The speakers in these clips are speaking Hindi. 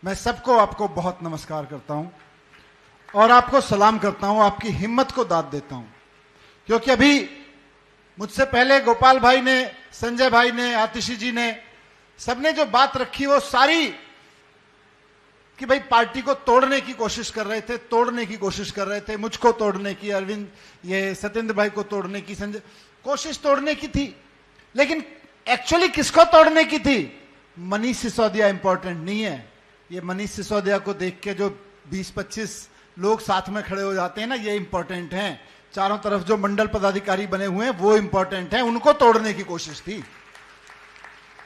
मैं सबको आपको बहुत नमस्कार करता हूं और आपको सलाम करता हूं, आपकी हिम्मत को दाद देता हूं, क्योंकि अभी मुझसे पहले गोपाल भाई ने, संजय भाई ने, आतिशी जी ने, सबने जो बात रखी वो सारी कि भाई पार्टी को तोड़ने की कोशिश कर रहे थे, मुझको तोड़ने की, अरविंद ये सत्येंद्र भाई को तोड़ने की, संजय कोशिश तोड़ने की थी, लेकिन एक्चुअली किसको तोड़ने की थी? मनीष सिसोदिया इंपॉर्टेंट नहीं है। ये मनीष सिसोदिया को देख के जो 20-25 लोग साथ में खड़े हो जाते हैं ना, ये इंपॉर्टेंट हैं। चारों तरफ जो मंडल पदाधिकारी बने हुए हैं वो इंपॉर्टेंट हैं, उनको तोड़ने की कोशिश थी।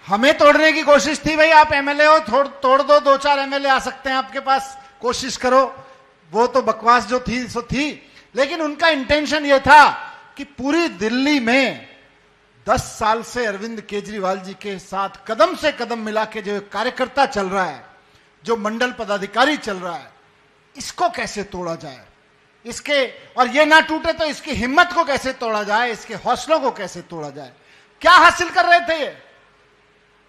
हमें तोड़ने की कोशिश थी, भाई आप एमएलए हो, तोड़ दो, 2-4 एमएलए आ सकते हैं आपके पास, कोशिश करो। वो तो बकवास जो थी सो थी, लेकिन उनका इंटेंशन ये था कि पूरी दिल्ली में 10 साल से अरविंद केजरीवाल जी के साथ कदम से कदम मिला के जो कार्यकर्ता चल रहा है, जो मंडल पदाधिकारी चल रहा है, इसको कैसे तोड़ा जाए, इसके और ये ना टूटे तो इसकी हिम्मत को कैसे तोड़ा जाए, इसके हौसलों को कैसे तोड़ा जाए। क्या हासिल कर रहे थे ये?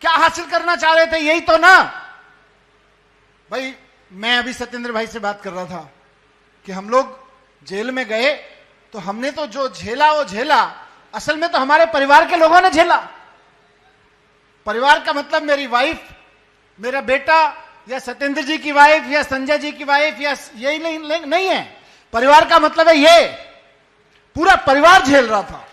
क्या हासिल करना चाह रहे थे? यही तो ना भाई। मैं अभी सत्येंद्र भाई से बात कर रहा था कि हम लोग जेल में गए तो हमने तो जो झेला वो झेला, असल में तो हमारे परिवार के लोगों ने झेला। परिवार का मतलब मेरी वाइफ, मेरा बेटा, या सत्येंद्र जी की वाइफ, या संजय जी की वाइफ, या यही नहीं है। परिवार का मतलब है ये पूरा परिवार झेल रहा था।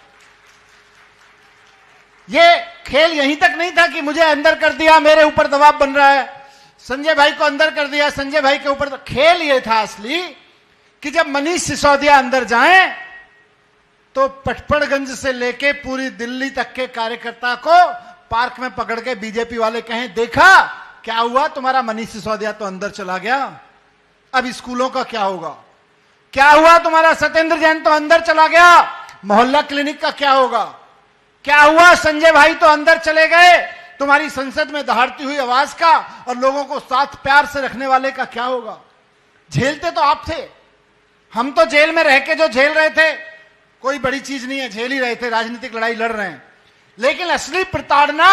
ये खेल यहीं तक नहीं था कि मुझे अंदर कर दिया, मेरे ऊपर दबाव बन रहा है, संजय भाई को अंदर कर दिया, संजय भाई के ऊपर। खेल ये था असली कि जब मनीष सिसोदिया अंदर जाएं तो पटपड़गंज से लेके पूरी दिल्ली तक के कार्यकर्ता को पार्क में पकड़ के बीजेपी वाले कहें, देखा क्या हुआ, तुम्हारा मनीष सिसोदिया तो अंदर चला गया, अब स्कूलों का क्या होगा? क्या हुआ, तुम्हारा सत्येंद्र जैन तो अंदर चला गया, मोहल्ला क्लिनिक का क्या होगा? क्या हुआ, संजय भाई तो अंदर चले गए, तुम्हारी संसद में दहाड़ती हुई आवाज का और लोगों को साथ प्यार से रखने वाले का क्या होगा? झेलते तो आप थे, हम तो जेल में रह के जो झेल रहे थे कोई बड़ी चीज नहीं है, झेल ही रहे थे, राजनीतिक लड़ाई लड़ रहे हैं। लेकिन असली प्रताड़ना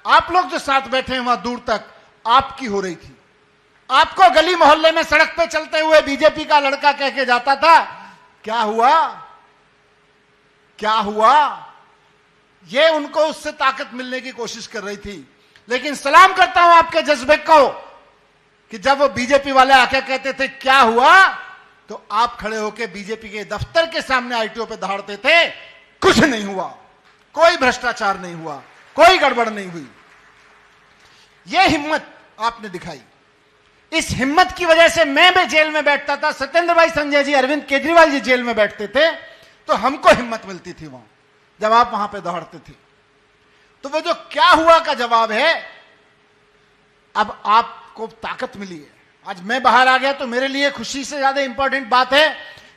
आप लोग जो साथ बैठे हैं वहां दूर तक आपकी हो रही थी। आपको गली मोहल्ले में सड़क पे चलते हुए बीजेपी का लड़का कह के जाता था, क्या हुआ, क्या हुआ? ये उनको उससे ताकत मिलने की कोशिश कर रही थी। लेकिन सलाम करता हूं आपके जज्बे को कि जब वो बीजेपी वाले आके कहते थे क्या हुआ, तो आप खड़े होकर बीजेपी के दफ्तर के सामने आईटीओ पे दहाड़ते थे, कुछ नहीं हुआ, कोई भ्रष्टाचार नहीं हुआ, कोई गड़बड़ नहीं हुई। यह हिम्मत आपने दिखाई। इस हिम्मत की वजह से मैं भी जेल में बैठता था, सत्येंद्र भाई, संजय जी, अरविंद केजरीवाल जी जेल में बैठते थे, तो हमको हिम्मत मिलती थी वहां जब आप वहां पे दौड़ते थे। तो वो जो क्या हुआ का जवाब है, अब आपको ताकत मिली है। आज मैं बाहर आ गया तो मेरे लिए खुशी से ज्यादा इंपॉर्टेंट बात है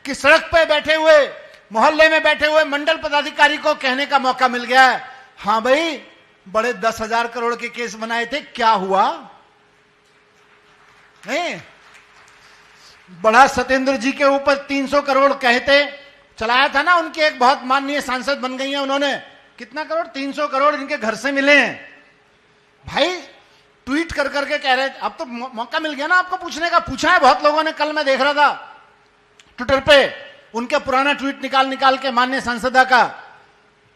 कि सड़क पे बैठे हुए, मोहल्ले में बैठे हुए मंडल पदाधिकारी को कहने का मौका मिल गया है, हां भाई बड़े 10,000 करोड़ के केस बनाए थे, क्या हुआ? नहीं, बड़ा सत्येंद्र जी के ऊपर 300 करोड़ कहते चलाया था ना, उनके एक बहुत माननीय सांसद बन गई हैं उन्होंने, कितना करोड़? 300 करोड़ इनके घर से मिले हैं। भाई ट्वीट कर करके कह रहे, अब तो मौका मिल गया ना आपको पूछने का, पूछा है बहुत लोगों ने। कल मैं देख रहा था ट्विटर पे उनके पुराना ट्वीट निकाल के माननीय सांसदा का,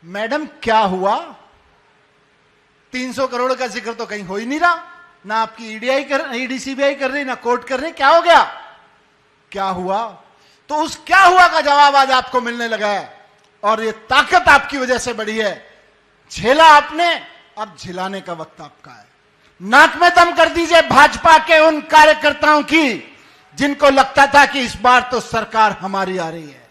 मैडम क्या हुआ? 300 करोड़ का जिक्र तो कहीं हो ही नहीं रहा, ना आपकी ईडी सीबीआई कर रही, ना कोर्ट कर रही, क्या हो गया? क्या हुआ? तो उस क्या हुआ का जवाब आज आपको मिलने लगा है, और ये ताकत आपकी वजह से बढ़ी है। झेला आपने, अब झिलाने का वक्त आपका है। नाक में दम कर दीजिए भाजपा के उन कार्यकर्ताओं की जिनको लगता था कि इस बार तो सरकार हमारी आ रही है।